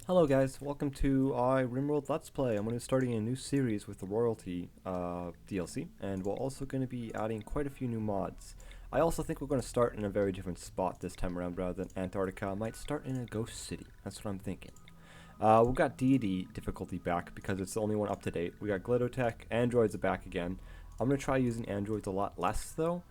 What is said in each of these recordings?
Hello guys, welcome to RimWorld Let's Play. I'm going to be starting a new series with the Royalty DLC, and we're also going to be adding quite a few new mods. I also think we're going to start in a very different spot this time around rather than Antarctica. I might start in a ghost city, that's what I'm thinking. We've got deity difficulty back because it's the only one up to date. We got Glitotech, androids are back again. I'm going to try using androids a lot less though.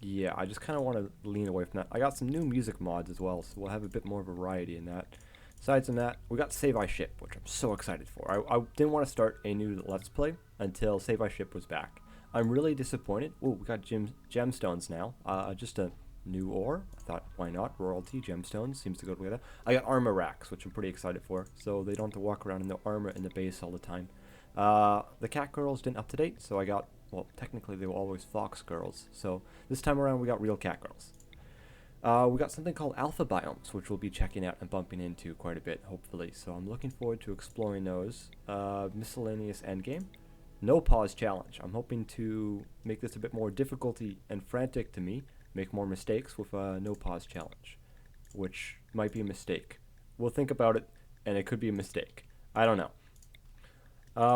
Yeah, I just kind of want to lean away from that. I got some new music mods as well, so we'll have a bit more variety in that. Aside from that, we got Save I Ship, which I'm so excited for. I didn't want to start a new Let's Play until Save I Ship was back. I'm really disappointed. Oh, we got gemstones now. Just a new ore. I thought, why not? Royalty, gemstones, seems to go together. I got armor racks, which I'm pretty excited for, so they don't have to walk around in the armor in the base all the time. The cat girls didn't up to date, so I got, well, technically they were always fox girls, so this time around we got real cat girls. We got something called alpha biomes, which we'll be checking out and bumping into quite a bit, hopefully. So I'm looking forward to exploring those. Miscellaneous endgame. No pause challenge. I'm hoping to make this a bit more difficulty and frantic to me. Make more mistakes with a no pause challenge, which might be a mistake. We'll think about it, and it could be a mistake. I don't know.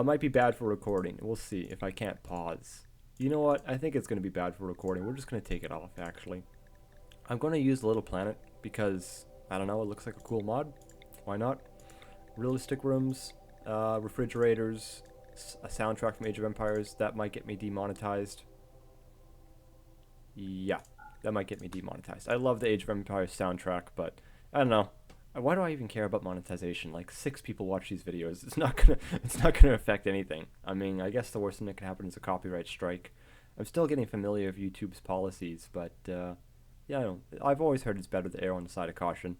Might be bad for recording. We'll see if I can't pause. You know what? I think it's going to be bad for recording. We're just going to take it off, actually. I'm going to use the Little Planet because, I don't know, it looks like a cool mod. Why not? Realistic rooms, refrigerators, a soundtrack from Age of Empires. That might get me demonetized. Yeah, that might get me demonetized. I love the Age of Empires soundtrack, but I don't know. Why do I even care about monetization? Like 6 people watch these videos. It's not gonna affect anything. I mean, I guess the worst thing that could happen is a copyright strike. I'm still getting familiar with YouTube's policies, but yeah, I've always heard it's better to err on the side of caution.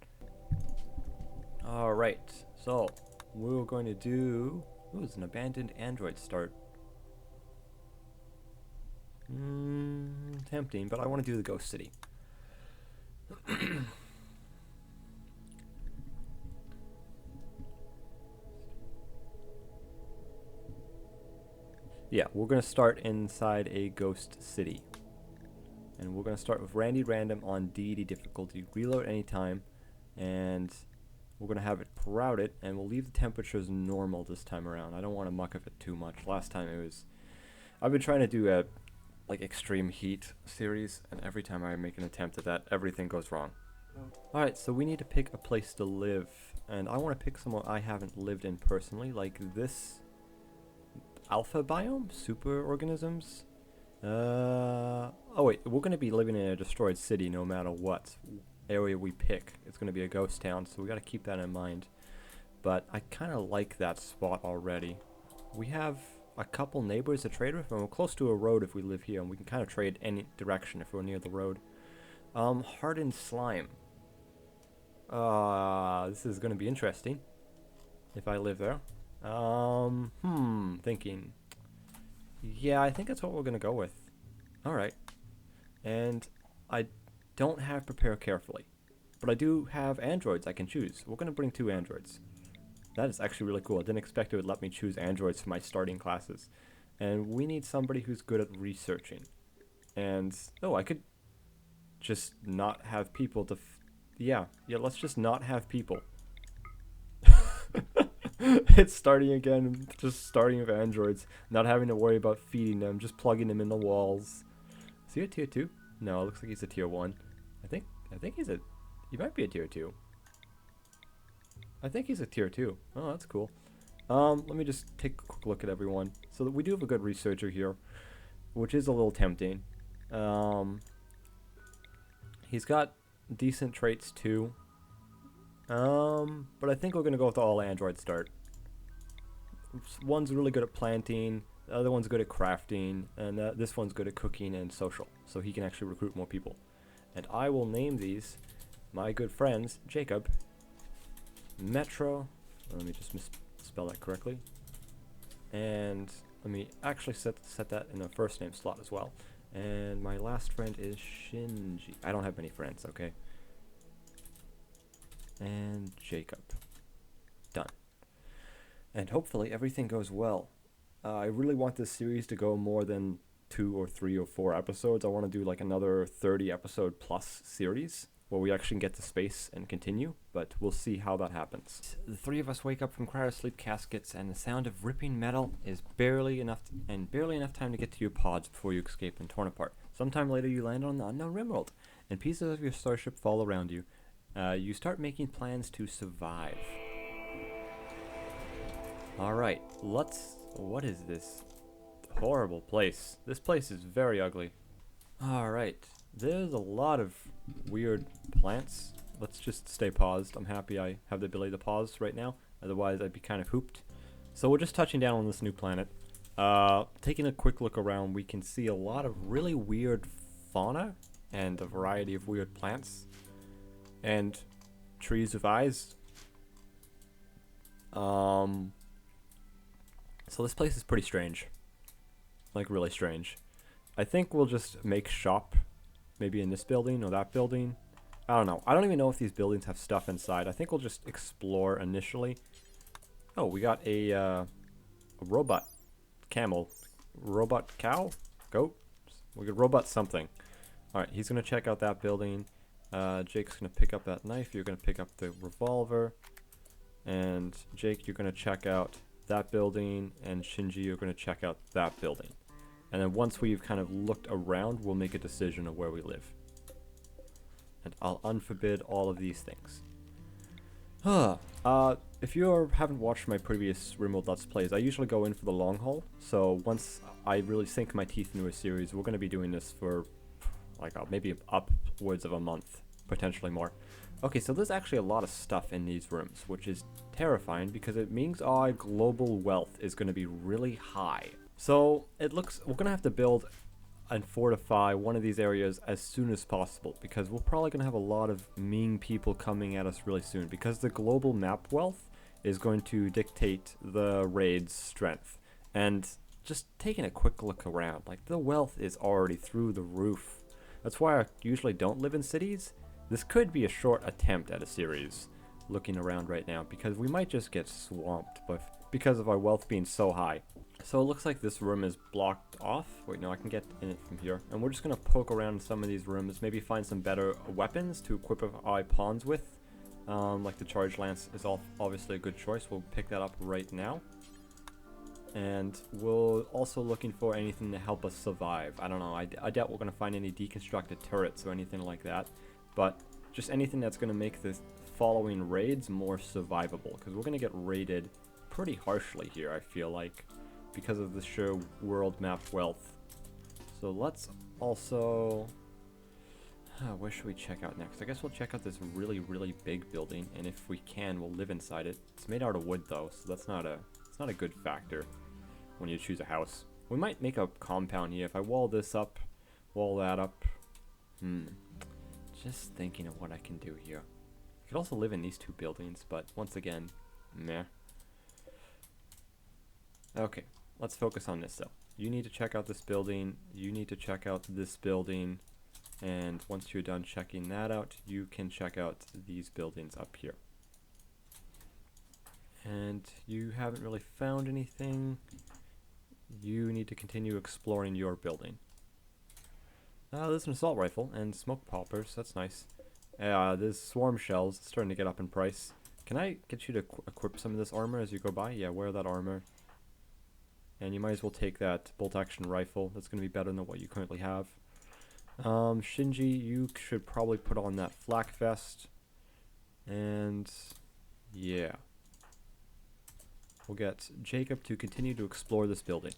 Alright, so we're going to do... Ooh, it's an abandoned android start. Tempting, but I want to do the ghost city. Yeah, we're going to start inside a ghost city. And we're going to start with Randy Random on deity difficulty, reload anytime, and we're going to have it crowded, and we'll leave the temperatures normal this time around. I don't want to muck with it too much. Last time it was... I've been trying to do a like extreme heat series, and every time I make an attempt at that, everything goes wrong. Alright, so we need to pick a place to live, and I want to pick somewhere I haven't lived in personally, like this alpha biome, super organisms. Oh wait, we're going to be living in a destroyed city no matter what area we pick. It's going to be a ghost town, so we got to keep that in mind. But I kind of like that spot already. We have a couple neighbors to trade with, and we're close to a road if we live here, and we can kind of trade any direction if we're near the road. Hardened slime. This is going to be interesting if I live there. Thinking. Yeah, I think that's what we're going to go with. Alright. And I don't have prepare carefully. But I do have androids I can choose. We're going to bring 2 androids. That is actually really cool. I didn't expect it would let me choose androids for my starting classes. And we need somebody who's good at researching. And, oh, I could just not have people to... yeah, let's just not have people. It's starting again, just starting with androids, not having to worry about feeding them, just plugging them in the walls. Is he a tier 2? No, it looks like he's a tier 1. I think he might be a tier 2. I think he's a tier 2. Oh, that's cool. Let me just take a quick look at everyone. So we do have a good researcher here, which is a little tempting. He's got decent traits too. But I think we're going to go with the all android start. One's really good at planting, the other one's good at crafting, and this one's good at cooking and social, so he can actually recruit more people. And I will name these my good friends, Jacob, Metro, let me just misspell that correctly, and let me actually set that in the first name slot as well. And my last friend is Shinji. I don't have many friends, okay? And Jacob. Done. And hopefully everything goes well. I really want this series to go more than 2 or 3 or 4 episodes. I want to do like another 30 episode plus series. where we actually get to space and continue, but we'll see how that happens. The three of us wake up from cryosleep caskets, and the sound of ripping metal is barely enough time to get to your pods before you escape and torn apart. Sometime later, you land on the unknown RimWorld, and pieces of your starship fall around you. You start making plans to survive. Alright, what is this horrible place? This place is very ugly. Alright, there's a lot of weird plants. Let's just stay paused. I'm happy I have the ability to pause right now. Otherwise, I'd be kind of hooped. So we're just touching down on this new planet. Taking a quick look around, we can see a lot of really weird fauna and a variety of weird plants. And trees with eyes. So this place is pretty strange. Like, really strange. I think we'll just make shop. Maybe in this building or that building. I don't know. I don't even know if these buildings have stuff inside. I think we'll just explore initially. Oh, we got a robot camel. Robot cow? Goat? We got robot something. Alright, he's going to check out that building. Jake's going to pick up that knife. You're going to pick up the revolver. And Jake, you're going to check out that building. And Shinji, you're going to check out that building. And then once we've kind of looked around, we'll make a decision of where we live. And I'll unforbid all of these things. If you haven't watched my previous RimWorld Let's Plays, I usually go in for the long haul. So once I really sink my teeth into a series, we're going to be doing this for like maybe upwards of a month, potentially more. Okay, so there's actually a lot of stuff in these rooms, which is terrifying because it means our global wealth is going to be really high. So it looks we're going to have to build and fortify one of these areas as soon as possible, because we're probably going to have a lot of mean people coming at us really soon, because the global map wealth is going to dictate the raid's strength. And just taking a quick look around, like, the wealth is already through the roof. That's why I usually don't live in cities. This could be a short attempt at a series, looking around right now, because we might just get swamped because of our wealth being so high. So it looks like this room is blocked off. Wait, no, I can get in it from here. And we're just going to poke around in some of these rooms, maybe find some better weapons to equip our pawns with. Like the charge lance is obviously a good choice. We'll pick that up right now. And we're also looking for anything to help us survive. I don't know, I doubt we're going to find any deconstructed turrets or anything like that. But just anything that's going to make the following raids more survivable. Because we're going to get raided pretty harshly here, I feel like, because of the sheer world map wealth. So let's also... where should we check out next? I guess we'll check out this really, really big building, and if we can, we'll live inside it. It's made out of wood, though, so that's not a good factor when you choose a house. We might make a compound here. If I wall this up, wall that up. Just thinking of what I can do here. I could also live in these two buildings, but once again, meh. Okay, let's focus on this, though. You need to check out this building. You need to check out this building. And once you're done checking that out, you can check out these buildings up here. And you haven't really found anything. You need to continue exploring your building. There's an assault rifle and smoke poppers. That's nice. There's swarm shells. It's starting to get up in price. Can I get you to equip some of this armor as you go by? Yeah, wear that armor. And you might as well take that bolt-action rifle. That's going to be better than what you currently have. Shinji, you should probably put on that flak vest. And yeah. We'll get Jacob to continue to explore this building.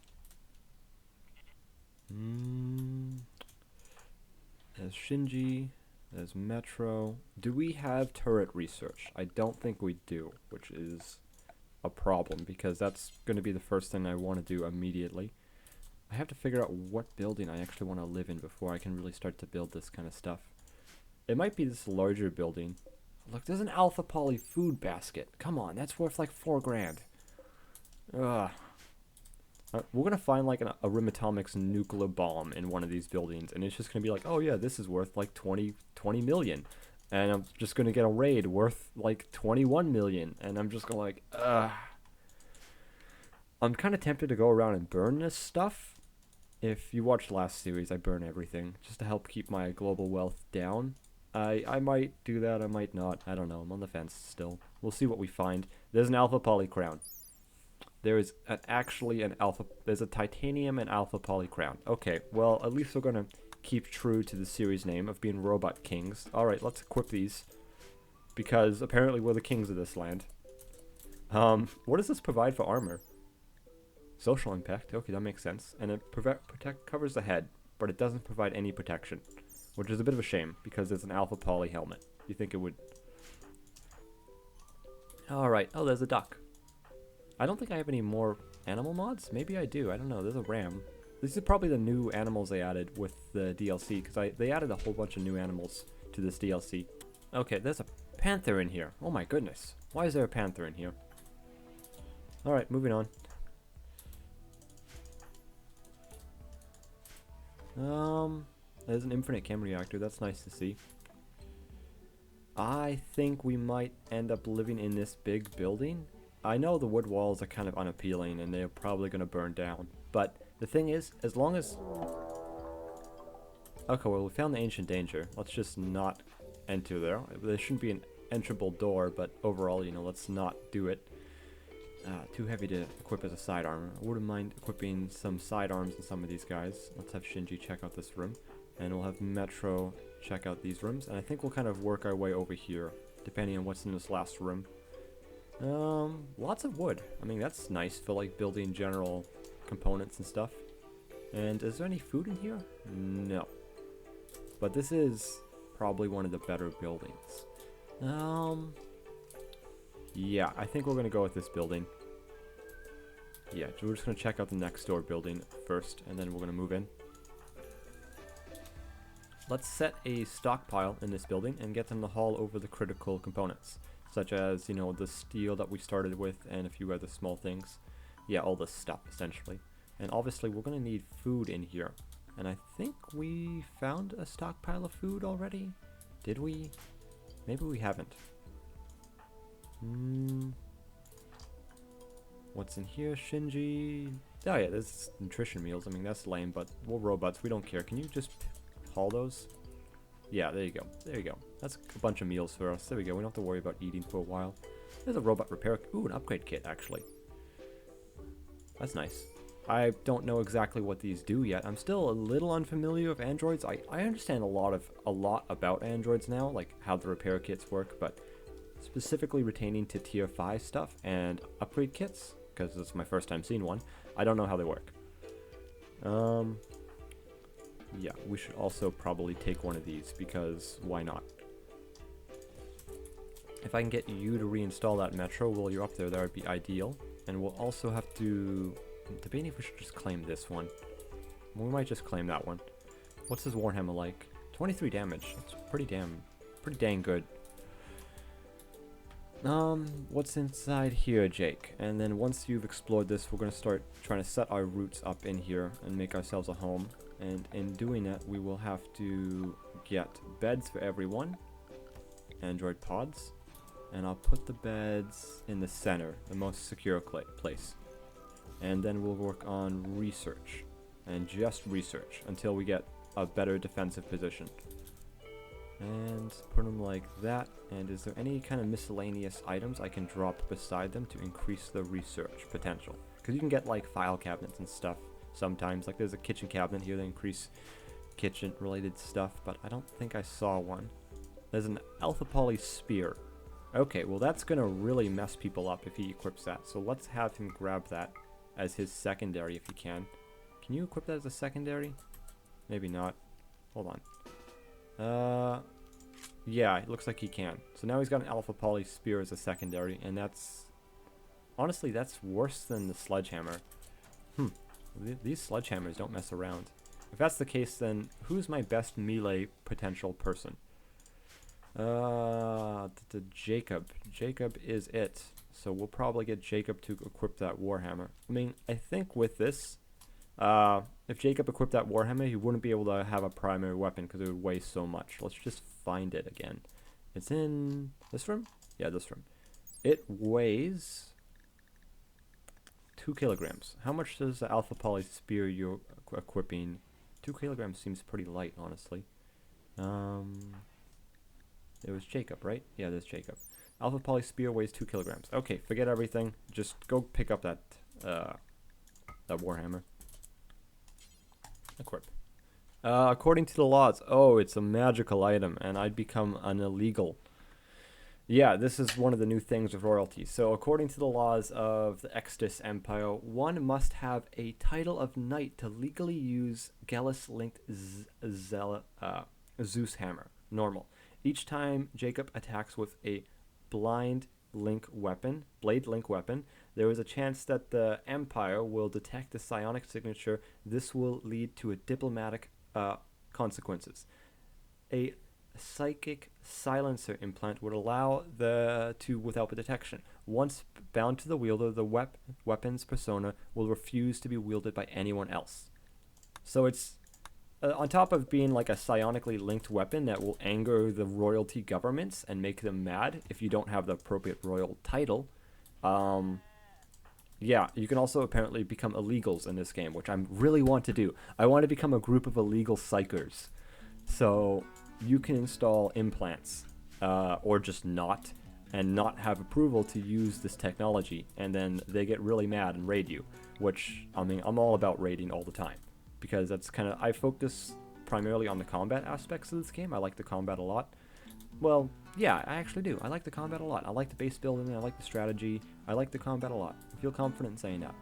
There's Shinji. There's Metro. Do we have turret research? I don't think we do, which is a problem, because that's going to be the first thing I want to do immediately. I have to figure out what building I actually want to live in before I can really start to build this kind of stuff. It might be this larger building. Look, there's an Alpha Poly food basket. Come on, that's worth like $4 grand. Ugh. We're going to find like a Rimatomics nuclear bomb in one of these buildings, and it's just going to be like, oh yeah, this is worth like 20 million. And I'm just going to get a raid worth like 21 million. And I'm just going to like, ugh. I'm kind of tempted to go around and burn this stuff. If you watched last series, I burn everything just to help keep my global wealth down. I might do that, I might not. I don't know. I'm on the fence still. We'll see what we find. There's an alpha poly crown. There is actually an alpha. There's a titanium and alpha poly crown. Okay, well, at least we're gonna keep true to the series name of being robot kings. Alright, let's equip these. Because apparently we're the kings of this land. What does this provide for armor? Social impact. Okay, that makes sense. And it covers the head, but it doesn't provide any protection. Which is a bit of a shame, because it's an alpha poly helmet. You think it would... Alright. Oh, there's a duck. I don't think I have any more animal mods. Maybe I do. I don't know. There's a ram. These are probably the new animals they added with the DLC, because they added a whole bunch of new animals to this DLC. Okay, there's a panther in here. Oh my goodness. Why is there a panther in here? Alright, moving on. There's an infinite chem reactor. That's nice to see. I think we might end up living in this big building. I know the wood walls are kind of unappealing and they're probably going to burn down. But the thing is, as long as... Okay, well, we found the ancient danger. Let's just not enter there. There shouldn't be an enterable door, but overall, you know, let's not do it. Too heavy to equip as a sidearm. I wouldn't mind equipping some sidearms in some of these guys. Let's have Shinji check out this room. And we'll have Metro check out these rooms. And I think we'll kind of work our way over here, depending on what's in this last room. Lots of wood. I mean, that's nice for like building general components and stuff. And is there any food in here? No. But this is probably one of the better buildings. Yeah, I think we're going to go with this building. Yeah, so we're just going to check out the next door building first, and then we're going to move in. Let's set a stockpile in this building and get them to haul over the critical components, such as, you know, the steel that we started with and a few other small things. Yeah, all this stuff, essentially. And obviously, we're going to need food in here. And I think we found a stockpile of food already? Did we? Maybe we haven't. What's in here, Shinji? Oh yeah, there's nutrition meals. I mean, that's lame, but we're robots. We don't care. Can you just haul those? Yeah, there you go. There you go. That's a bunch of meals for us. There we go. We don't have to worry about eating for a while. There's a robot repair. Ooh, an upgrade kit, actually. That's nice. I don't know exactly what these do yet. I'm still a little unfamiliar with androids. I understand a lot about androids now, like how the repair kits work, but specifically retaining to tier 5 stuff and upgrade kits, because it's my first time seeing one, I don't know how they work. Yeah, we should also probably take one of these, because why not? If I can get you to reinstall that Metro while you're up there, that would be ideal. And we'll also have to... debating if we should just claim this one. We might just claim that one. What's his Warhammer like? 23 damage. That's pretty dang good. What's inside here, Jake? And then once you've explored this, we're going to start trying to set our roots up in here and make ourselves a home. And in doing that, we will have to get beds for everyone. Android pods. And I'll put the beds in the center, the most secure place. And then we'll work on research. And just research until we get a better defensive position. And put them like that. And is there any kind of miscellaneous items I can drop beside them to increase the research potential? Because you can get like file cabinets and stuff sometimes. Like there's a kitchen cabinet here that increase kitchen related stuff, but I don't think I saw one. There's an alpha poly spear. Okay, well that's gonna really mess people up if he equips that. So let's have him grab that as his secondary if he can. Can you equip that as a secondary? Maybe not. Hold on. Yeah, it looks like he can. So now he's got an alpha poly spear as a secondary, and that's... honestly, that's worse than the sledgehammer. These sledgehammers don't mess around. If that's the case, then who's my best melee potential person? Jacob. Jacob is it. So we'll probably get Jacob to equip that Warhammer. I mean, I think with this, if Jacob equipped that Warhammer, he wouldn't be able to have a primary weapon because it would weigh so much. Let's just find it again. It's in this room? Yeah, this room. It weighs 2 kilograms. How much does the alpha poly spear you're equipping? 2 kilograms seems pretty light, honestly. It was Jacob, right? Yeah, there's Jacob. Alpha Poly Spear weighs 2 kilograms. Okay, forget everything. Just go pick up that Warhammer. Equip. According to the laws, oh, it's a magical item, and I'd become an illegal. Yeah, this is one of the new things with royalty. So according to the laws of the Extus Empire, one must have a title of knight to legally use Gallus-linked Zeus hammer. Normal. Each time Jacob attacks with a blade link weapon, there is a chance that the Empire will detect the psionic signature. This will lead to a diplomatic consequences. A psychic silencer implant would allow without detection. Once bound to the wielder, the weapon's persona will refuse to be wielded by anyone else. So it's on top of being like a psionically linked weapon that will anger the royalty governments and make them mad if you don't have the appropriate royal title. Yeah, you can also apparently become illegals in this game, which I really want to do. I want to become a group of illegal psychers. So you can install implants, or just not, and not have approval to use this technology, and then they get really mad and raid you, which, I mean, I'm all about raiding all the time, because that's kind of, I focus primarily on the combat aspects of this game. I like the combat a lot. Well, yeah, I actually do. I like the combat a lot. I like the base building, I like the strategy, I like the combat a lot. I feel confident in saying that.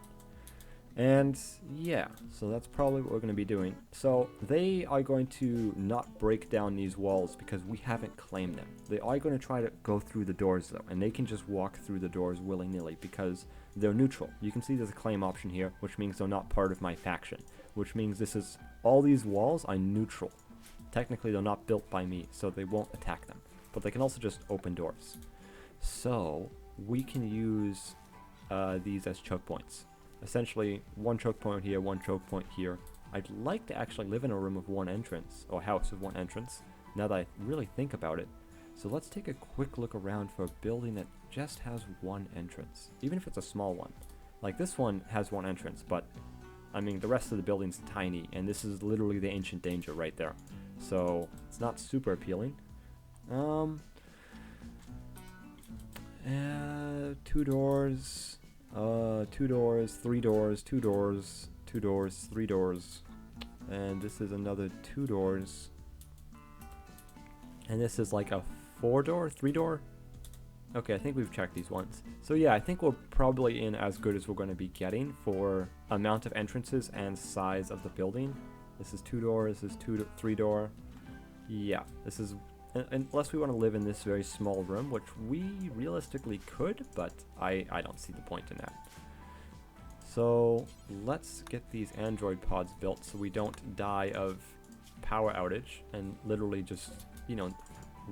And yeah, so that's probably what we're going to be doing. So they are going to not break down these walls because we haven't claimed them. They are going to try to go through the doors though, and they can just walk through the doors willy-nilly because they're neutral. You can see there's a claim option here, which means they're not part of my faction, which means this is, all these walls are neutral. Technically they're not built by me, so they won't attack them, but they can also just open doors. So we can use these as choke points. Essentially, one choke point here, one choke point here. I'd like to actually live in a room of one entrance, or a house with one entrance, now that I really think about it. So let's take a quick look around for a building that just has one entrance, even if it's a small one. Like this one has one entrance, but I mean the rest of the building's tiny, and this is literally the ancient danger right there. So it's not super appealing. 2 doors. 2 doors, 3 doors, 2 doors, 2 doors, 3 doors, and this is another 2 doors, and this is like a 4 door, 3 door. Okay, I think we've checked these ones. So yeah, I think we're probably in as good as we're going to be getting for amount of entrances and size of the building. This is 2 doors, this is 3 door. Yeah, this is, unless we want to live in this very small room, which we realistically could, but I don't see the point in that. So let's get these android pods built so we don't die of power outage and literally just, you know,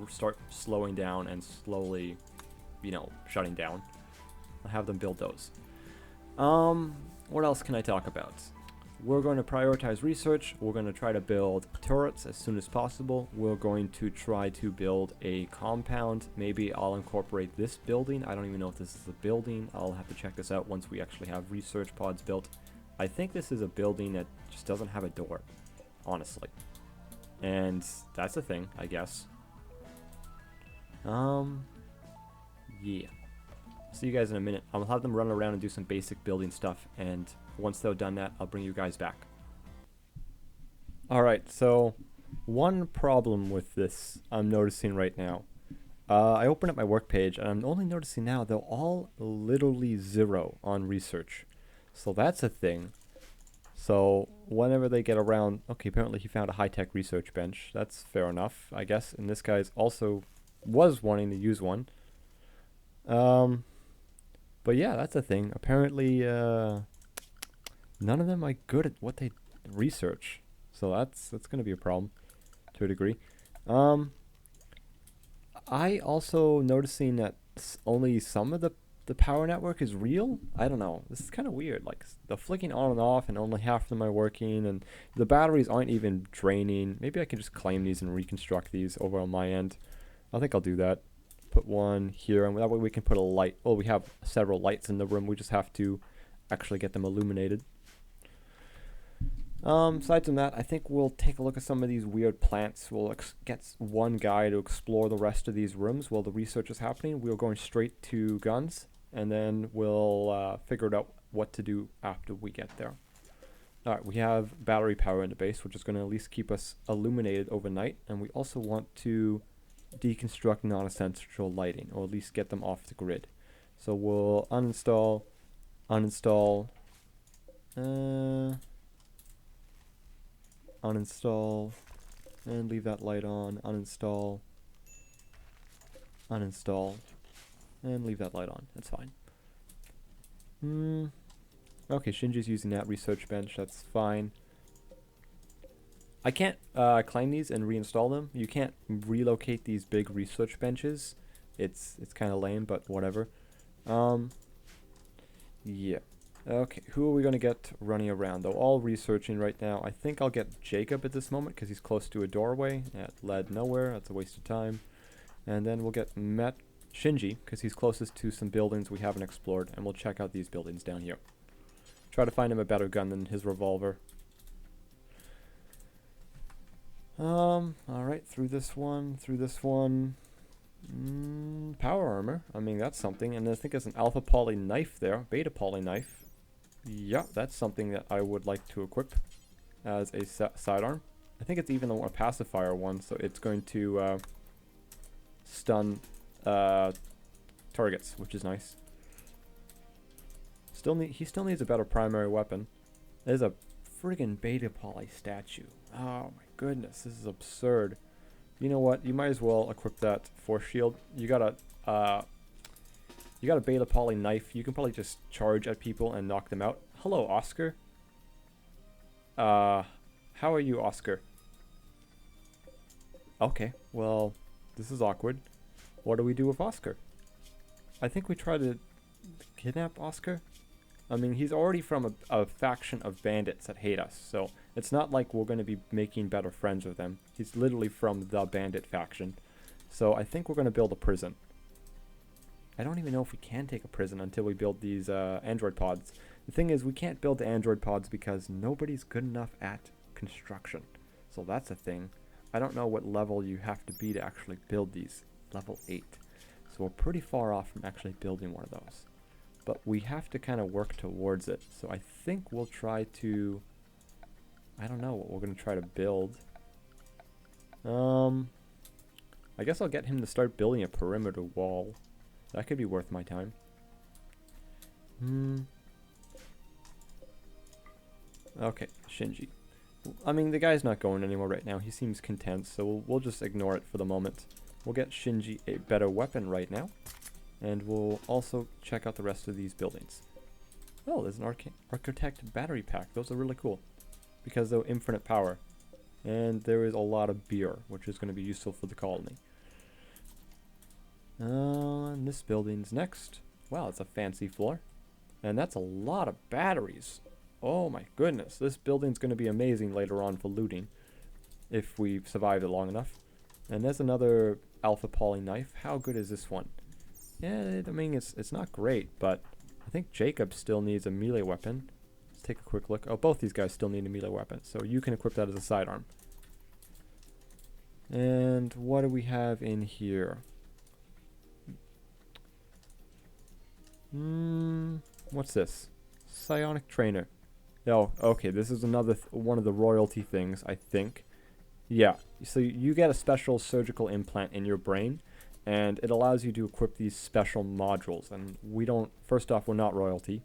start slowing down and slowly, you know, shutting down. I'll have them build those. What else can I talk about? We're going to prioritize research. We're going to try to build turrets as soon as possible. We're going to try to build a compound. Maybe I'll incorporate this building. I don't even know if this is a building. I'll have to check this out once we actually have research pods built. I think this is a building that just doesn't have a door, honestly. And that's a thing, I guess. Yeah. See you guys in a minute. I'll have them run around and do some basic building stuff, and once they're done that, I'll bring you guys back. Alright, so one problem with this I'm noticing right now. I opened up my work page, and I'm only noticing now they're all literally 0 on research. So that's a thing. So whenever they get around, okay, apparently he found a high-tech research bench. That's fair enough, I guess. And this guy's also was wanting to use one. But yeah, that's a thing. Apparently, none of them are good at what they research, so that's going to be a problem to a degree. I also noticing that only some of the power network is real. I don't know. This is kind of weird. Like the flicking on and off, and only half of them are working, and the batteries aren't even draining. Maybe I can just claim these and reconstruct these over on my end. I think I'll do that. Put one here, and that way we can put a light. Well, we have several lights in the room. We just have to actually get them illuminated. Aside from that, I think we'll take a look at some of these weird plants. We'll get one guy to explore the rest of these rooms while the research is happening. We're going straight to guns, and then we'll figure out what to do after we get there. Alright, we have battery power in the base, which is going to at least keep us illuminated overnight, and we also want to deconstruct non-essential lighting, or at least get them off the grid. So we'll uninstall, uninstall, uninstall, and leave that light on, uninstall, uninstall, and leave that light on. That's fine. Okay, Shinji's using that research bench. That's fine. I can't climb these and reinstall them. You can't relocate these big research benches. It's kind of lame, but whatever. Yeah. Okay, who are we going to get running around, though? All researching right now. I think I'll get Jacob at this moment, because he's close to a doorway. That led nowhere. That's a waste of time. And then we'll get Shinji, because he's closest to some buildings we haven't explored, and we'll check out these buildings down here. Try to find him a better gun than his revolver. Alright, through this one, power armor. I mean, that's something. And I think there's an alpha poly knife there, beta poly knife. Yeah, that's something that I would like to equip as a sidearm. I think it's even a pacifier one, so it's going to stun targets, which is nice. He still needs a better primary weapon. There's a friggin' beta poly statue. Oh my goodness, this is absurd. You know what? You might as well equip that force shield. You got a beta poly knife. You can probably just charge at people and knock them out. Hello, Oscar. How are you, Oscar? Okay, well, this is awkward. What do we do with Oscar? I think we try to kidnap Oscar. I mean, he's already from a faction of bandits that hate us, so it's not like we're going to be making better friends with them. He's literally from the bandit faction. So I think we're going to build a prison. I don't even know if we can take a prison until we build these android pods. The thing is, we can't build the android pods because nobody's good enough at construction. So that's a thing. I don't know what level you have to be to actually build these. Level 8. So we're pretty far off from actually building one of those. But we have to kind of work towards it. So I think we'll try to... I don't know what we're going to try to build. I guess I'll get him to start building a perimeter wall. That could be worth my time. Okay, Shinji. I mean, the guy's not going anywhere right now. He seems content, so we'll just ignore it for the moment. We'll get Shinji a better weapon right now. And we'll also check out the rest of these buildings. Oh, there's an Architect battery pack. Those are really cool. Because they're infinite power. And there is a lot of beer, which is going to be useful for the colony. And this building's next. Wow, it's a fancy floor. And that's a lot of batteries. Oh my goodness. This building's going to be amazing later on for looting. If we survive it long enough. And there's another alpha poly knife. How good is this one? Yeah, I mean, it's not great, but I think Jacob still needs a melee weapon. Let's take a quick look. Oh, both these guys still need a melee weapon, so you can equip that as a sidearm. And what do we have in here? What's this? Psionic trainer. Oh, okay, this is another one of the royalty things, I think. Yeah, so you get a special surgical implant in your brain. And it allows you to equip these special modules. And we don't, first off, we're not royalty.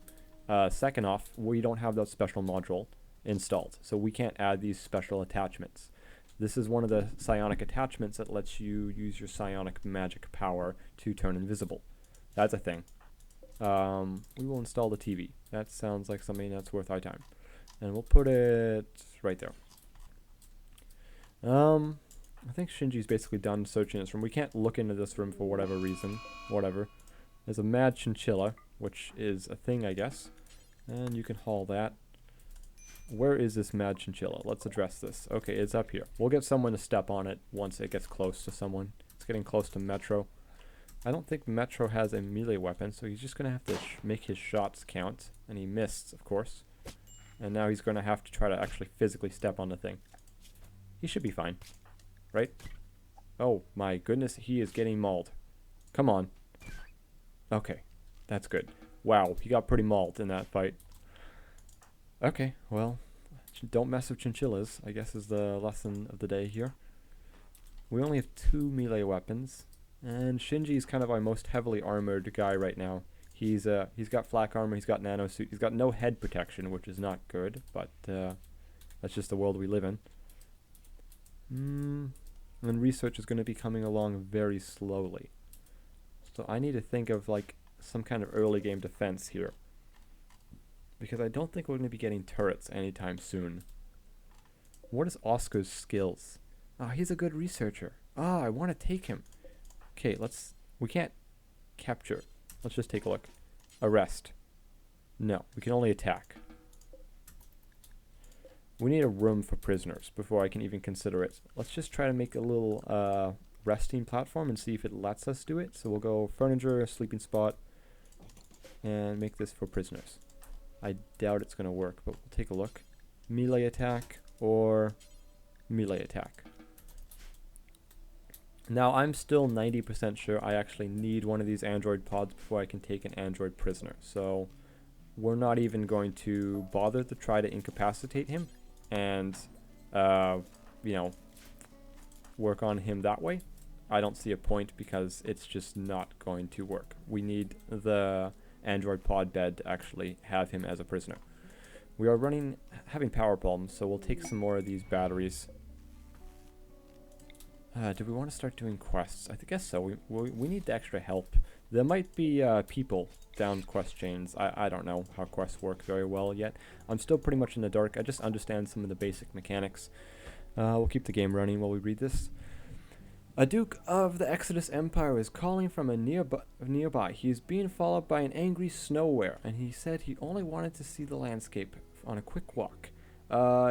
Second off, we don't have that special module installed. So we can't add these special attachments. This is one of the psionic attachments that lets you use your psionic magic power to turn invisible. That's a thing. We will install the TV. That sounds like something that's worth our time. And we'll put it right there. I think Shinji's basically done searching this room. We can't look into this room for whatever reason. Whatever. There's a mad chinchilla, which is a thing, I guess. And you can haul that. Where is this mad chinchilla? Let's address this. Okay, it's up here. We'll get someone to step on it once it gets close to someone. It's getting close to Metro. I don't think Metro has a melee weapon, so he's just going to have to make his shots count. And he missed, of course. And now he's going to have to try to actually physically step on the thing. He should be fine, right? Oh my goodness, he is getting mauled. Come on. Okay, that's good. Wow, he got pretty mauled in that fight. Okay, well, don't mess with chinchillas, I guess is the lesson of the day here. We only have 2 melee weapons, and Shinji is kind of our most heavily armored guy right now. He's got flak armor, he's got nano suit, he's got no head protection, which is not good, but that's just the world we live in. And research is going to be coming along very slowly. So I need to think of like some kind of early game defense here, because I don't think we're going to be getting turrets anytime soon. What is Oscar's skills? Ah, he's a good researcher. Ah, I want to take him. Okay, we can't capture. Let's just take a look. Arrest. No, we can only attack. We need a room for prisoners before I can even consider it. Let's just try to make a little resting platform and see if it lets us do it. So we'll go furniture, sleeping spot, and make this for prisoners. I doubt it's going to work, but we'll take a look. Melee attack or melee attack. Now, I'm still 90% sure I actually need one of these android pods before I can take an android prisoner. So we're not even going to bother to try to incapacitate him and, you know, work on him that way. I don't see a point because it's just not going to work. We need the android pod bed to actually have him as a prisoner. We are having power problems, so we'll take some more of these batteries. Do we want to start doing quests? I guess so. We need the extra help. There might be people down quest chains. I don't know how quests work very well yet. I'm still pretty much in the dark. I just understand some of the basic mechanics. We'll keep the game running while we read this. A Duke of the Exodus Empire is calling from a nearby. He is being followed by an angry snowware, and he said he only wanted to see the landscape on a quick walk.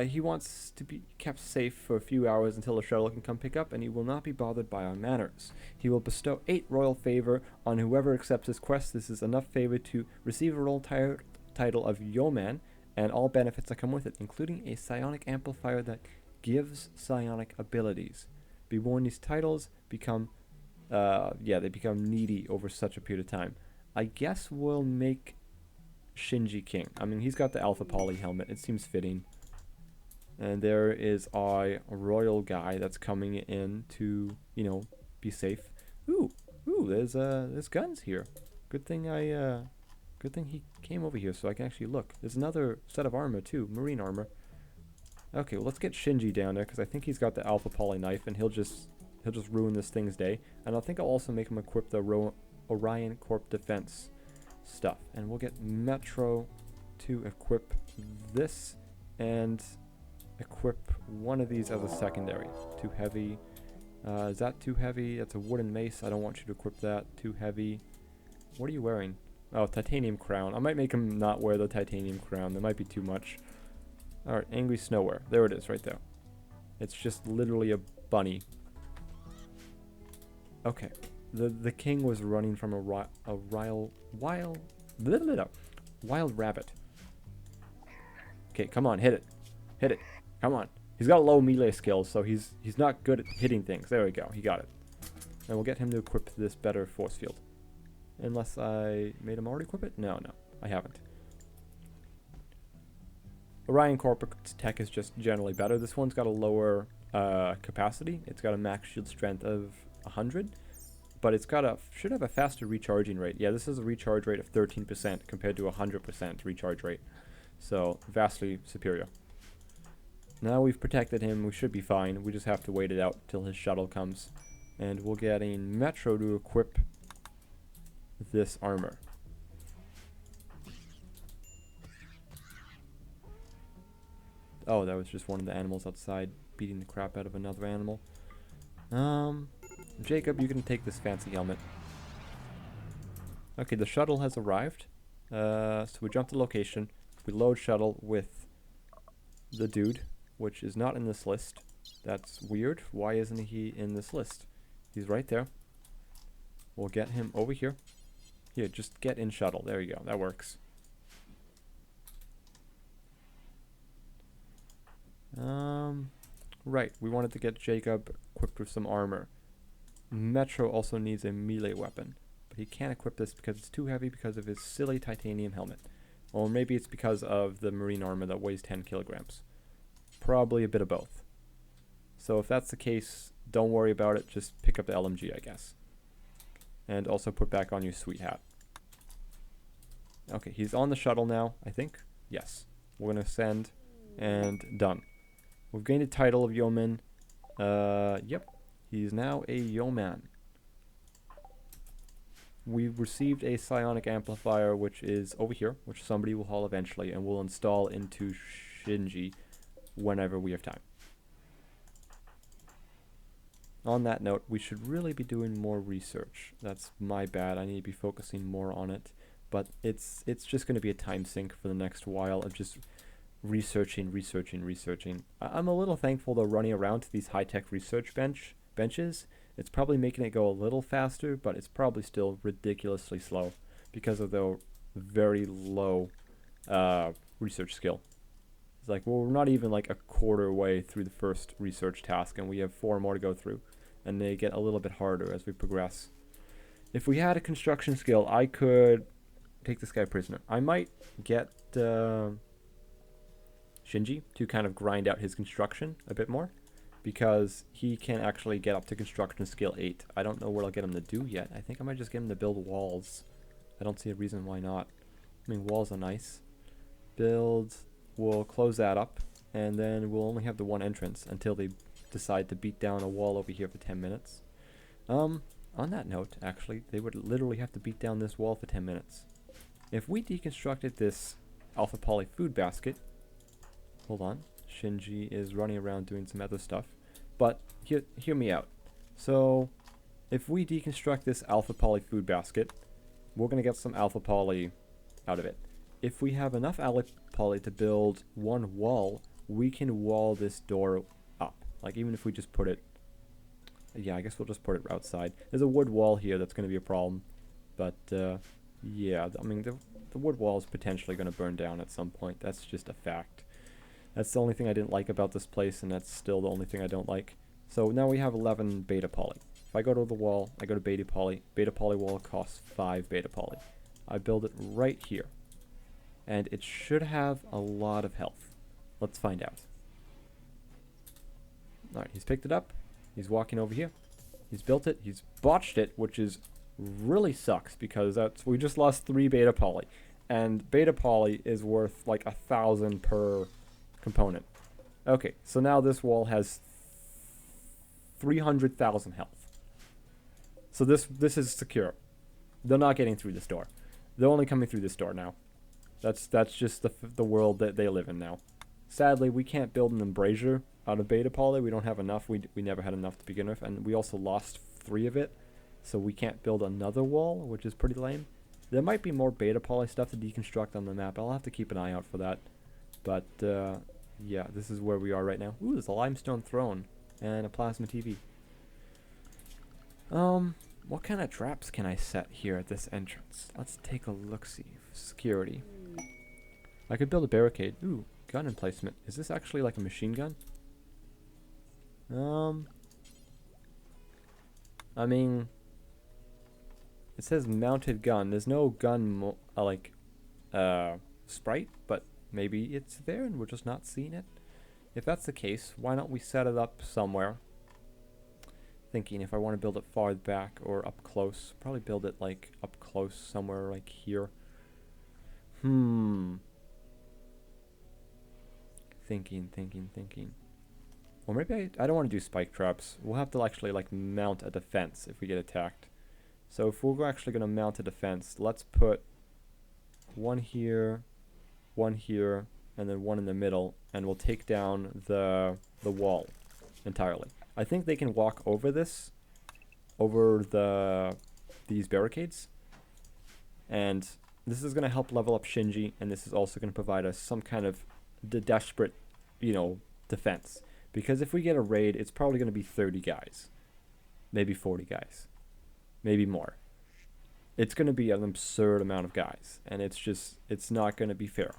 He wants to be kept safe for a few hours until the shuttle can come pick up, and he will not be bothered by our manners. He will bestow 8 royal favor on whoever accepts his quest. This is enough favor to receive a royal title of Yeoman, and all benefits that come with it, including a psionic amplifier that gives psionic abilities. Be warned, these titles become, they become needy over such a period of time. I guess we'll make Shinji king. I mean, he's got the Alpha Poly helmet. It seems fitting. And there is our royal guy that's coming in to, you know, be safe. Ooh, there's guns here. Good thing he came over here so I can actually look. There's another set of armor too, marine armor. Okay, well, let's get Shinji down there because I think he's got the Alpha Poly knife and he'll just ruin this thing's day. And I think I'll also make him equip the Orion Corp defense stuff. And we'll get Metro to equip this and equip one of these as a secondary. Too heavy. Is that too heavy? That's a wooden mace. I don't want you to equip that. Too heavy. What are you wearing? Oh, titanium crown. I might make him not wear the titanium crown. That might be too much. Alright, angry snowware. There it is, right there. It's just literally a bunny. Okay. The king was running from a wild rabbit. Okay, come on, hit it. Hit it. Come on. He's got low melee skills, so he's not good at hitting things. There we go. He got it. And we'll get him to equip this better force field. Unless I made him already equip it? No, I haven't. Orion Corporate tech is just generally better. This one's got a lower capacity. It's got a max shield strength of 100, but it's got should have a faster recharging rate. Yeah, this is a recharge rate of 13% compared to 100% recharge rate. So vastly superior. Now we've protected him, we should be fine. We just have to wait it out till his shuttle comes. And we're getting Metro to equip this armor. Oh, that was just one of the animals outside beating the crap out of another animal. Jacob, you can take this fancy helmet. Okay, the shuttle has arrived. So we jump to location. We load shuttle with the dude, which is not in this list. That's weird. Why isn't he in this list? He's right there. We'll get him over here. Here, just get in shuttle. There you go. That works. Right, we wanted to get Jacob equipped with some armor. Metro also needs a melee weapon, but he can't equip this because it's too heavy because of his silly titanium helmet. Or maybe it's because of the marine armor that weighs 10 kilograms. Probably a bit of both. So if that's the case, don't worry about it, just pick up the LMG, I guess. And also put back on your sweet hat. Okay, he's on the shuttle now, I think. Yes. We're gonna send, and done. We've gained a title of yeoman. Yep. He's now a yeoman. We've received a psionic amplifier, which is over here, which somebody will haul eventually, and we'll install into Shinji whenever we have time. On that note, we should really be doing more research. That's my bad. I need to be focusing more on it. But it's just going to be a time sink for the next while of just researching. I'm a little thankful though running around to these high-tech research benches. It's probably making it go a little faster, but it's probably still ridiculously slow because of the very low research skill. It's like, well, we're not even like a quarter way through the first research task, and we have 4 more to go through, and they get a little bit harder as we progress. If we had a construction skill, I could take this guy prisoner. I might get Shinji to kind of grind out his construction a bit more, because he can actually get up to construction skill 8. I don't know what I'll get him to do yet. I think I might just get him to build walls. I don't see a reason why not. I mean, walls are nice. Build, we'll close that up, and then we'll only have the one entrance until they decide to beat down a wall over here for 10 minutes. On that note, actually, they would literally have to beat down this wall for 10 minutes. If we deconstructed this Alpha Poly food basket, hold on, Shinji is running around doing some other stuff, but hear me out. So, if we deconstruct this Alpha Poly food basket, we're going to get some Alpha Poly out of it. If we have enough Alpha Poly to build one wall, we can wall this door up. Like, even if we just put it, yeah, I guess we'll just put it outside. There's a wood wall here that's going to be a problem, but yeah, I mean, the wood wall is potentially going to burn down at some point. That's just a fact. That's the only thing I didn't like about this place, and that's still the only thing I don't like. So now we have 11 beta poly. If I go to the wall, I go to beta poly. Beta poly wall costs 5 beta poly. I build it right here, and it should have a lot of health. Let's find out. Alright, he's picked it up. He's walking over here. He's built it. He's botched it, which is really sucks because we just lost 3 beta poly, and beta poly is worth like 1,000 per component. Okay, so now this wall has 300,000 health. So this is secure. They're not getting through this door. They're only coming through this door now. That's just the world that they live in now. Sadly, we can't build an embrasure out of beta poly. We don't have enough. We never had enough to begin with, and we also lost 3 of it. So we can't build another wall, which is pretty lame. There might be more beta poly stuff to deconstruct on the map. I'll have to keep an eye out for that. But yeah, this is where we are right now. Ooh, there's a limestone throne and a plasma TV. What kind of traps can I set here at this entrance? Let's take a look-see. Security. I could build a barricade. Ooh, gun emplacement. Is this actually like a machine gun? I mean, it says mounted gun. There's no gun sprite, but maybe it's there and we're just not seeing it. If that's the case, why don't we set it up somewhere? Thinking if I want to build it far back or up close. Probably build it like up close somewhere like here. Thinking. Or maybe I don't want to do spike traps. We'll have to actually like mount a defense if we get attacked. So if we're actually going to mount a defense, let's put one here, and then one in the middle, and we'll take down the wall entirely. I think they can walk over these barricades, and this is going to help level up Shinji, and this is also going to provide us some kind of desperate, defense. Because if we get a raid, it's probably going to be 30 guys, maybe 40 guys, maybe more. It's going to be an absurd amount of guys, and it's not going to be fair.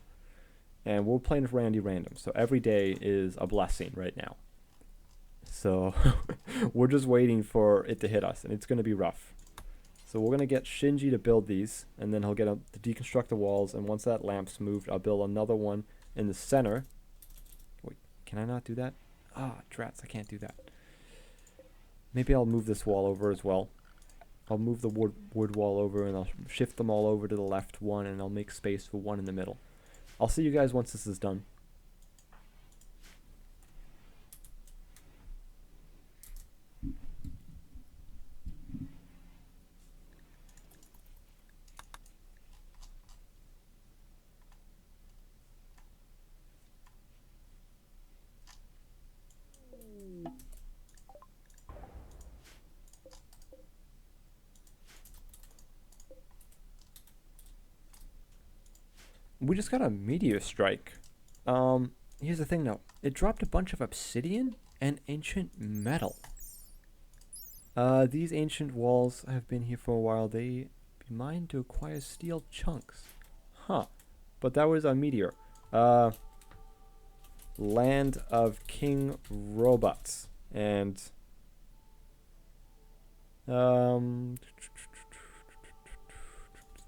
And we're playing with Randy Random, so every day is a blessing right now. So we're just waiting for it to hit us, and it's going to be rough. So we're going to get Shinji to build these, and then he'll get to deconstruct the walls, and once that lamp's moved, I'll build another one in the center. Wait, can I not do that? Ah, drats, I can't do that. Maybe I'll move this wall over as well. I'll move the wood wall over, and I'll shift them all over to the left one, and I'll make space for one in the middle. I'll see you guys once this is done. We just got a meteor strike. Here's the thing though. It dropped a bunch of obsidian and ancient metal. These ancient walls have been here for a while. They be mined to acquire steel chunks. Huh. But that was a meteor. Land of King Robots. And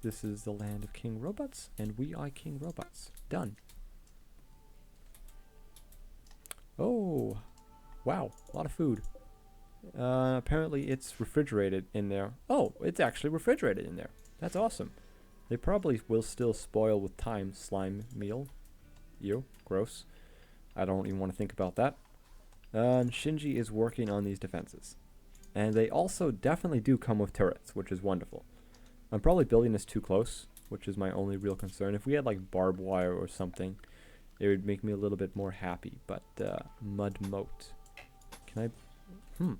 this is the land of King Robots, and we are King Robots. Done. Oh, wow, a lot of food. Apparently it's refrigerated in there. Oh, it's actually refrigerated in there. That's awesome. They probably will still spoil with time. Slime meal. Ew, gross. I don't even want to think about that. And Shinji is working on these defenses. And they also definitely do come with turrets, which is wonderful. I'm probably building this too close, which is my only real concern. If we had like barbed wire or something, it would make me a little bit more happy. But mud moat. Can I?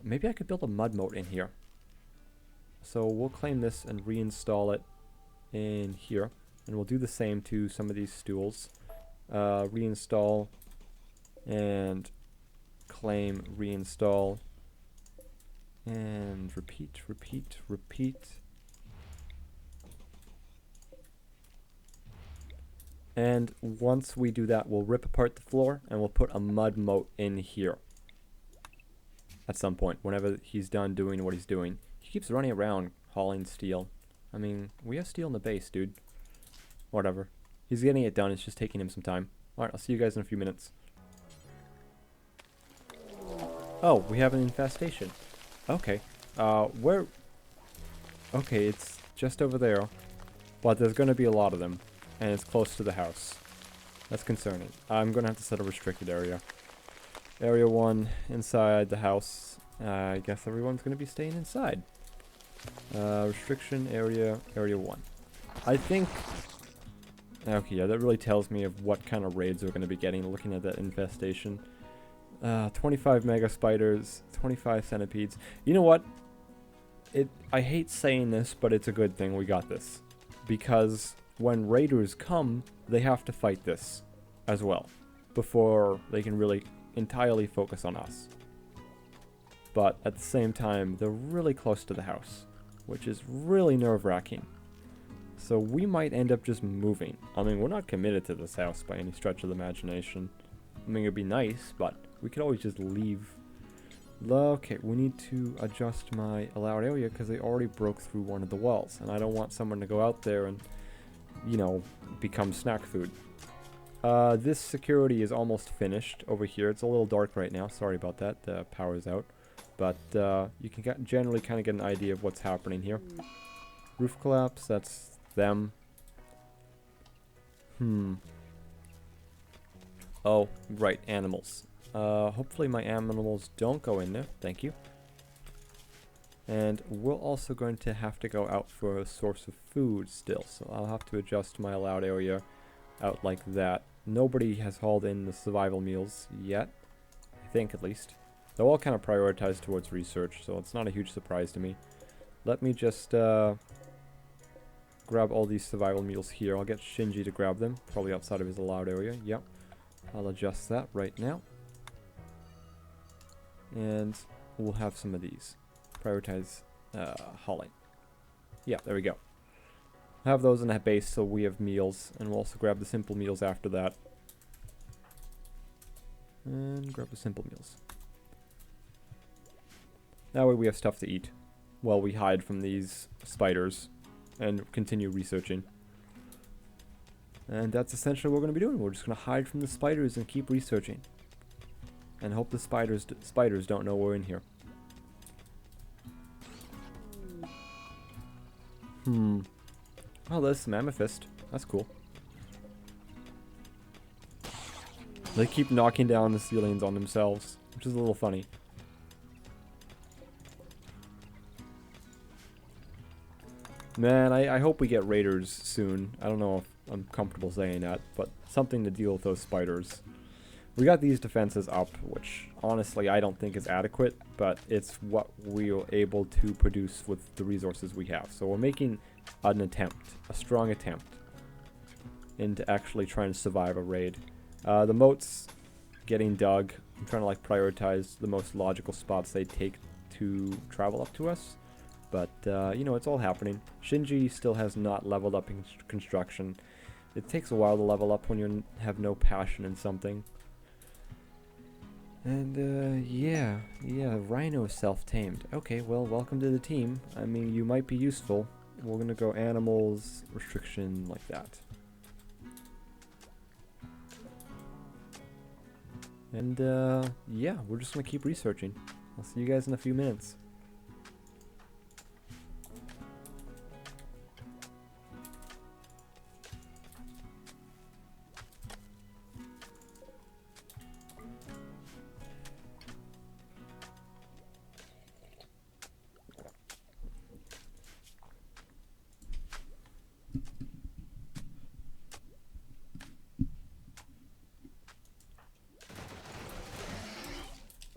Maybe I could build a mud moat in here. So we'll claim this and reinstall it in here. And we'll do the same to some of these stools. Reinstall and claim, reinstall. And repeat, repeat, repeat. And once we do that, we'll rip apart the floor and we'll put a mud moat in here. At some point, whenever he's done doing what he's doing. He keeps running around hauling steel. I mean, we have steel in the base, dude. Whatever. He's getting it done, it's just taking him some time. Alright, I'll see you guys in a few minutes. Oh, we have an infestation. Okay, where? Okay, it's just over there, but there's going to be a lot of them, and it's close to the house. That's concerning. I'm going to have to set a restricted area. Area 1, inside the house. I guess everyone's going to be staying inside. Restriction area, area 1. I think... Okay, yeah, that really tells me of what kind of raids we're going to be getting, looking at that infestation. 25 mega spiders, 25 centipedes. You know what? I hate saying this, but it's a good thing we got this. Because when raiders come, they have to fight this as well. Before they can really entirely focus on us. But at the same time, they're really close to the house. Which is really nerve-wracking. So we might end up just moving. I mean, we're not committed to this house by any stretch of the imagination. I mean, it'd be nice, but we could always just leave. Okay, we need to adjust my allowed area because they already broke through one of the walls. And I don't want someone to go out there and, you know, become snack food. This security is almost finished over here. It's a little dark right now. Sorry about that. The power's out. But you can generally kind of get an idea of what's happening here. Roof collapse, that's them. Oh, right, animals. Hopefully my animals don't go in there. Thank you. And we're also going to have to go out for a source of food still. So I'll have to adjust my allowed area out like that. Nobody has hauled in the survival meals yet. I think, at least. They're all kind of prioritized towards research, so it's not a huge surprise to me. Let me just grab all these survival meals here. I'll get Shinji to grab them. Probably outside of his allowed area. Yep. I'll adjust that right now. And we'll have some of these. Prioritize hauling. Yeah, there we go. Have those in the base so we have meals, and we'll also grab the simple meals after that. And grab the simple meals. That way we have stuff to eat while we hide from these spiders and continue researching. And that's essentially what we're going to be doing. We're just going to hide from the spiders and keep researching. And hope the spiders don't know we're in here. Oh, there's some amethyst. That's cool. They keep knocking down the ceilings on themselves, which is a little funny. Man, I hope we get raiders soon. I don't know if I'm comfortable saying that, but something to deal with those spiders. We got these defenses up, which honestly I don't think is adequate, but it's what we are able to produce with the resources we have. So we're making an attempt, a strong attempt, into actually trying to survive a raid. The moats getting dug. I'm trying to like prioritize the most logical spots they take to travel up to us. But, you know, it's all happening. Shinji still has not leveled up in construction. It takes a while to level up when you have no passion in something. And, yeah, Rhino is self-tamed. Okay, well, welcome to the team. I mean, you might be useful. We're gonna go animals, restriction, like that. And, yeah, we're just gonna keep researching. I'll see you guys in a few minutes.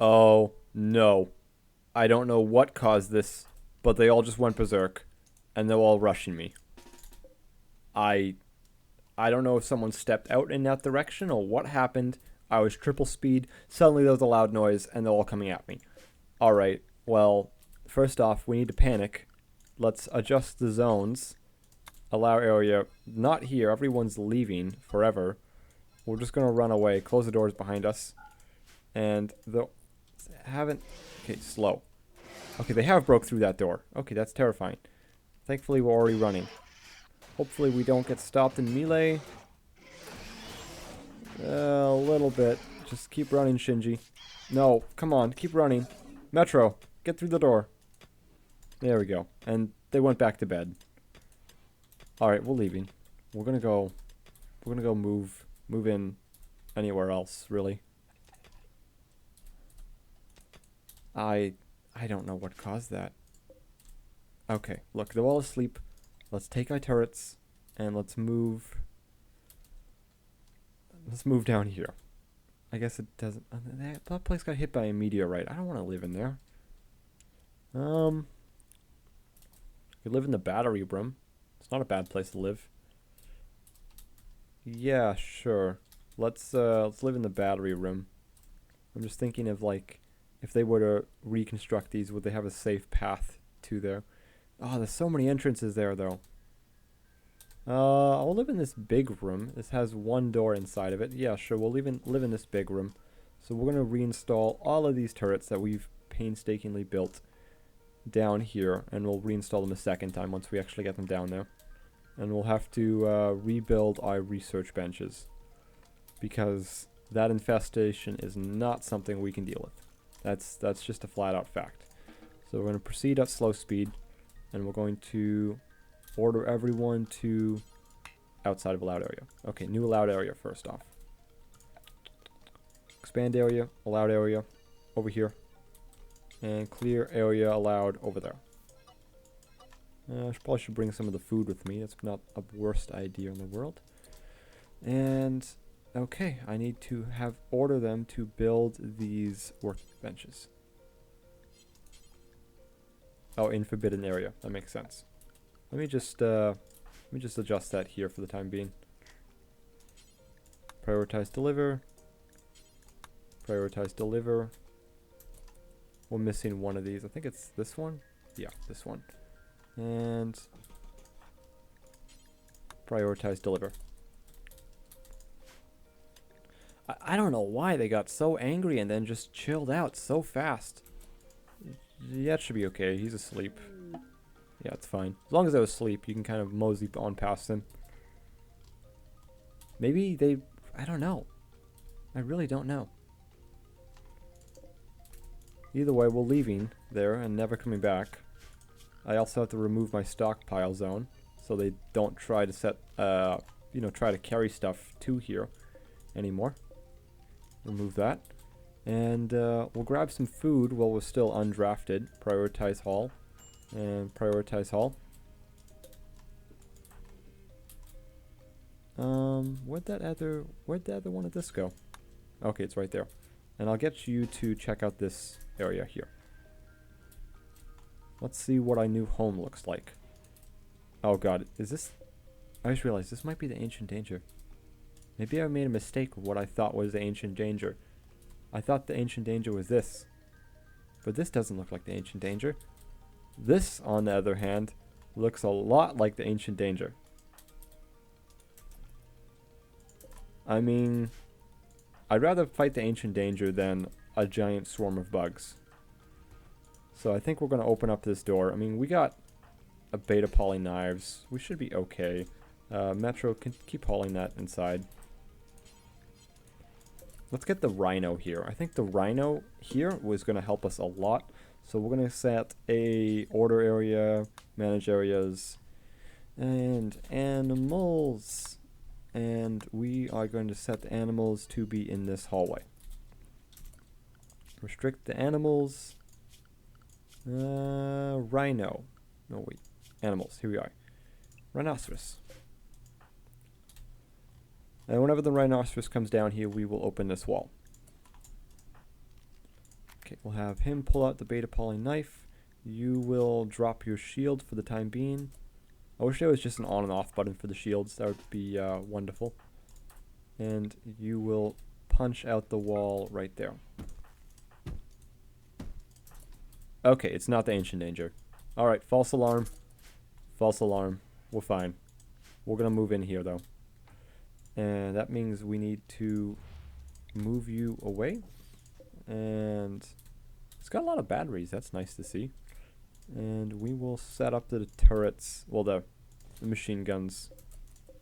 Oh, no. I don't know what caused this, but they all just went berserk, and they're all rushing me. I don't know if someone stepped out in that direction or what happened. I was triple speed. Suddenly there was a loud noise, and they're all coming at me. Alright, well, first off, we need to panic. Let's adjust the zones. Allow area. Not here. Everyone's leaving forever. We're just going to run away. Close the doors behind us. And the... haven't... Okay, slow. Okay, they have broke through that door. Okay, that's terrifying. Thankfully, we're already running. Hopefully, we don't get stopped in melee. A little bit. Just keep running, Shinji. No, come on, keep running. Metro, get through the door. There we go. And they went back to bed. Alright, we're leaving. We're gonna go move in anywhere else, really. I don't know what caused that. Okay, look, they're all asleep. Let's take our turrets and let's move down here. I guess it doesn't... that place got hit by a meteorite. I don't want to live in there. You live in the battery room. It's not a bad place to live. Yeah, sure. Let's live in the battery room. I'm just thinking of like, if they were to reconstruct these, would they have a safe path to there? Oh, there's so many entrances there, though. I'll live in this big room. This has one door inside of it. Yeah, sure, we'll live in this big room. So we're going to reinstall all of these turrets that we've painstakingly built down here. And we'll reinstall them a second time once we actually get them down there. And we'll have to rebuild our research benches. Because that infestation is not something we can deal with. That's just a flat-out fact. So we're going to proceed at slow speed. And we're going to order everyone to outside of allowed area. Okay, new allowed area first off. Expand area, allowed area, over here. And clear area allowed over there. I probably should bring some of the food with me. That's not a worst idea in the world. And, okay, I need to order them to build these workbenches. Oh, in forbidden area. That makes sense. Let me just adjust that here for the time being. Prioritize deliver. Prioritize deliver. We're missing one of these. I think it's this one. Yeah, this one. And Prioritize deliver. I don't know why they got so angry and then just chilled out so fast. Yeah, it should be okay. He's asleep. Yeah, it's fine. As long as they're asleep, you can kind of mosey on past them. Maybe they... I don't know. I really don't know. Either way, we're leaving there and never coming back. I also have to remove my stockpile zone so they don't try to set, you know, try to carry stuff to here anymore. Remove that. And we'll grab some food while we're still undrafted. Prioritize haul. And prioritize haul. Where'd the other one of this go? Okay, it's right there. And I'll get you to check out this area here. Let's see what our new home looks like. Oh god, is this... I just realized this might be the ancient danger. Maybe I made a mistake with what I thought was the ancient danger. I thought the ancient danger was this. But this doesn't look like the ancient danger. This, on the other hand, looks a lot like the ancient danger. I mean, I'd rather fight the ancient danger than a giant swarm of bugs. So I think we're going to open up this door. I mean, we got a beta poly knives. We should be okay. Metro, can keep hauling that inside. Let's get the rhino here. I think the rhino here was going to help us a lot. So we're going to set a order area, manage areas, and animals. And we are going to set the animals to be in this hallway. Restrict the animals. Rhino. No, wait. Animals. Here we are. Rhinoceros. And whenever the rhinoceros comes down here, we will open this wall. Okay, we'll have him pull out the beta poly knife. You will drop your shield for the time being. I wish there was just an on and off button for the shields. That would be wonderful. And you will punch out the wall right there. Okay, it's not the ancient danger. Alright, false alarm. False alarm. We're fine. We're going to move in here, though. And that means we need to move you away. And it's got a lot of batteries. That's nice to see. And we will set up the turrets. Well, the machine guns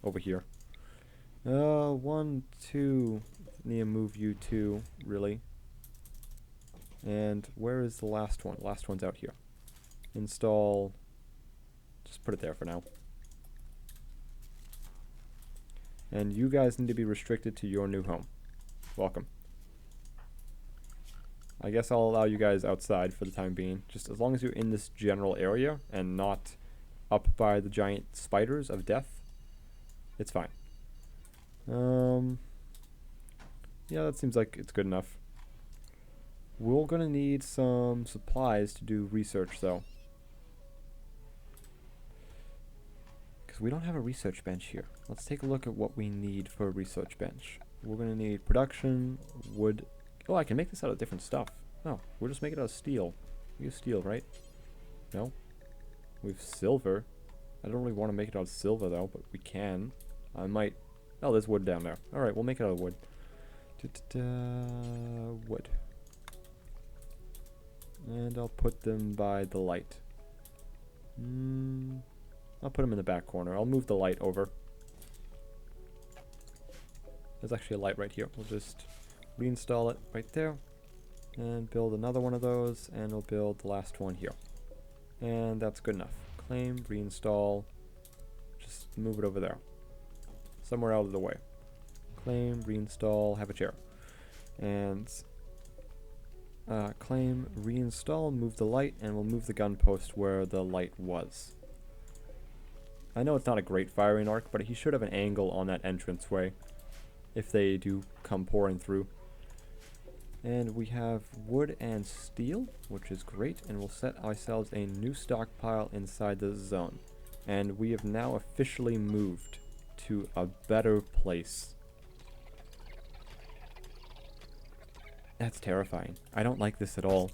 over here. 1, 2. Need to move you 2, really. And where is the last one? Last one's out here. Install. Just put it there for now. And you guys need to be restricted to your new home. Welcome. I guess I'll allow you guys outside for the time being. Just as long as you're in this general area and not up by the giant spiders of death, it's fine. Yeah, that seems like it's good enough. We're gonna need some supplies to do research, though. Because we don't have a research bench here. Let's take a look at what we need for a research bench. We're gonna need production, wood. Oh, I can make this out of different stuff. Oh, we'll just make it out of steel. We use steel, right? No? We have silver. I don't really want to make it out of silver, though, but we can. I might... Oh, there's wood down there. Alright, we'll make it out of wood. Wood. And I'll put them by the light. I'll put them in the back corner. I'll move the light over. There's actually a light right here. We'll just reinstall it right there. And build another one of those. And we'll build the last one here. And that's good enough. Claim, reinstall. Just move it over there. Somewhere out of the way. Claim, reinstall, have a chair. And claim, reinstall, move the light, and we'll move the gun post where the light was. I know it's not a great firing arc, but he should have an angle on that entranceway if they do come pouring through. And we have wood and steel, which is great, and we'll set ourselves a new stockpile inside the zone. And we have now officially moved to a better place. That's terrifying. I don't like this at all.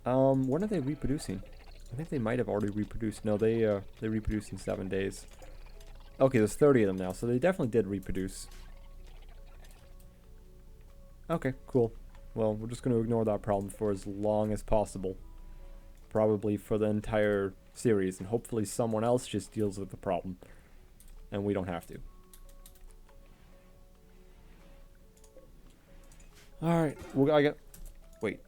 When are they reproducing? I think they might have already reproduced. No, they reproduced in 7 days. Okay, there's 30 of them now, so they definitely did reproduce. Okay, cool. Well, we're just going to ignore that problem for as long as possible. Probably for the entire series, and hopefully someone else just deals with the problem. And we don't have to. Alright, well, I got... Wait.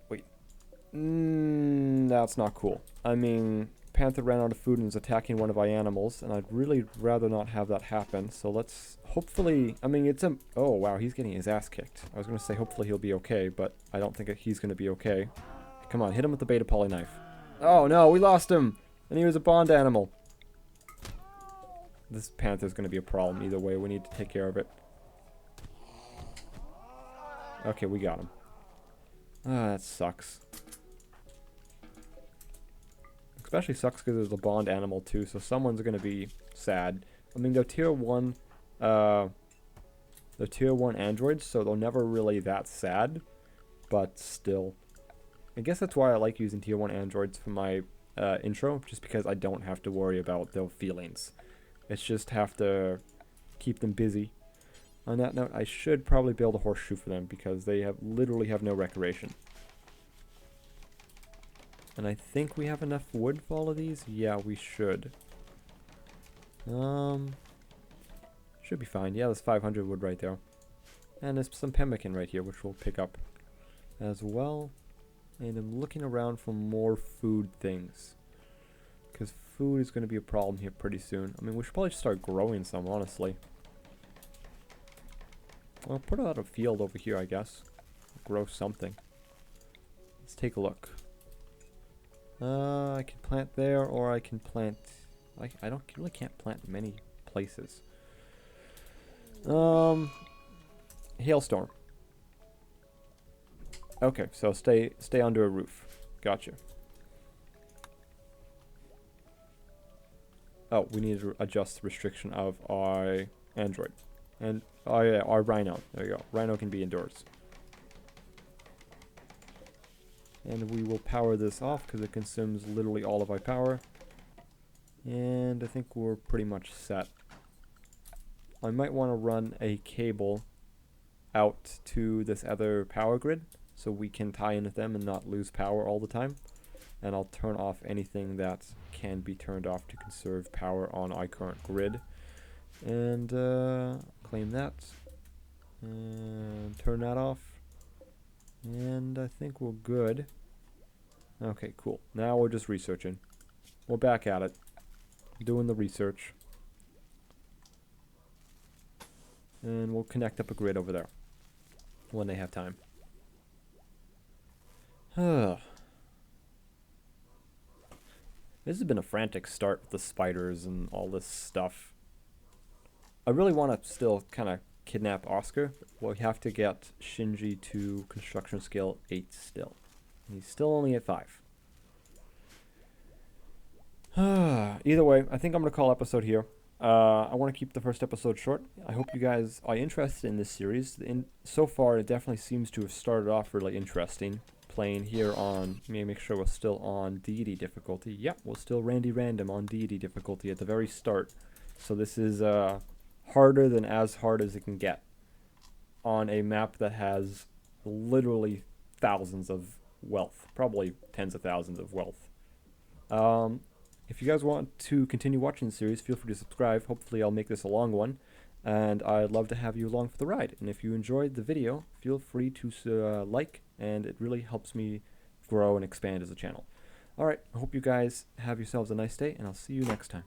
That's not cool. I mean, Panther ran out of food and is attacking one of our animals, and I'd really rather not have that happen, so let's hopefully... I mean, it's a... Oh, wow, he's getting his ass kicked. I was going to say hopefully he'll be okay, but I don't think he's going to be okay. Come on, hit him with the beta poly knife. Oh, no, we lost him! And he was a bond animal. This Panther's going to be a problem either way. We need to take care of it. Okay, we got him. Ah, that sucks. Especially sucks because there's a bond animal too, so someone's gonna be sad. I mean, they're tier 1 androids, so they're never really that sad, but still. I guess that's why I like using tier 1 androids for my intro, just because I don't have to worry about their feelings. It's just have to keep them busy. On that note, I should probably build a horseshoe for them because they literally have no recreation. And I think we have enough wood for all of these. Yeah, we should. Should be fine. Yeah, there's 500 wood right there. And there's some pemmican right here, which we'll pick up as well. And I'm looking around for more food things, because food is going to be a problem here pretty soon. I mean, we should probably just start growing some, honestly. Well, put out a field over here, I guess. Grow something. Let's take a look. I can plant there, or I can plant... I really can't plant many places. Hailstorm. Okay, so stay under a roof. Gotcha. Oh, we need to adjust the restriction of our android. And, oh yeah, our rhino. There you go. Rhino can be indoors. And we will power this off because it consumes literally all of our power. And I think we're pretty much set. I might want to run a cable out to this other power grid so we can tie in with them and not lose power all the time. And I'll turn off anything that can be turned off to conserve power on our current grid. And claim that. And turn that off. And I think we're good. Okay, cool. Now we're just researching. We're back at it. Doing the research. And we'll connect up a grid over there when they have time. This has been a frantic start with the spiders and all this stuff. I really want to still kind of kidnap Oscar. Well, we have to get Shinji to construction skill 8 still. He's still only at 5. Either way, I think I'm going to call episode here. I want to keep the first episode short. I hope you guys are interested in this series. So far, it definitely seems to have started off really interesting. Playing here on, let me make sure we're still on deity difficulty. Yep, we're still Randy Random on deity difficulty at the very start. So this is harder than as hard as it can get on a map that has literally thousands of wealth, probably tens of thousands of wealth. If you guys want to continue watching the series, feel free to subscribe. Hopefully I'll make this a long one, and I'd love to have you along for the ride. And if you enjoyed the video, feel free to like, and it really helps me grow and expand as a channel. Alright, I hope you guys have yourselves a nice day, and I'll see you next time.